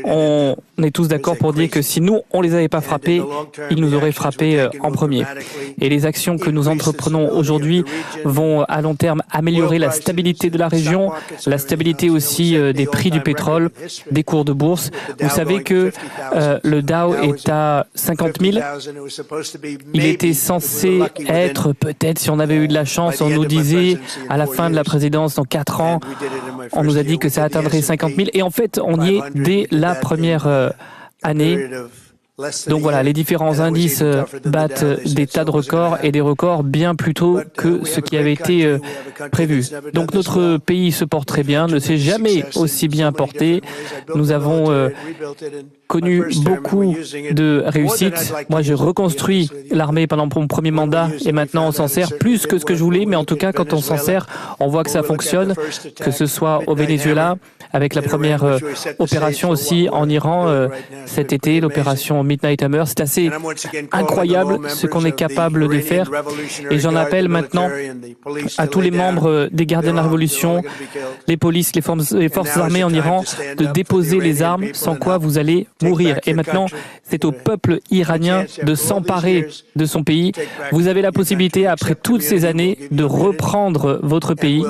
on est tous d'accord pour dire que si nous, on ne les avait pas frappés, ils nous auraient frappés en premier. Et les actions que nous entreprenons aujourd'hui vont à long terme améliorer la stabilité de la région, la stabilité aussi des prix du pétrole, des cours de bourse. Vous savez que le Dow est à 50 000. Il était censé être, peut-être si on avait eu de la chance, on nous disait à la fin de la présidence, dans 4 ans, on nous a dit que ça atteindrait 50 000. Et en fait, on y est dès la première année. Donc voilà, les différents indices battent des tas de records et des records bien plus tôt que ce qui avait été prévu. Donc notre pays se porte très bien, ne s'est jamais aussi bien porté. Nous avons connu beaucoup de réussites. Moi, j'ai reconstruit l'armée pendant mon premier mandat et maintenant on s'en sert plus que ce que je voulais, mais en tout cas, quand on s'en sert, on voit que ça fonctionne, que ce soit au Venezuela, avec la première opération aussi en Iran cet été, l'opération Midnight Hammer. C'est assez incroyable ce qu'on est capable de faire. Et j'en appelle maintenant à tous les membres des gardiens de la Révolution, les polices, les forces armées en Iran, de déposer les armes, sans quoi vous allez mourir. Et maintenant, c'est au peuple iranien de s'emparer de son pays. Vous avez la possibilité, après toutes ces années, de reprendre votre pays.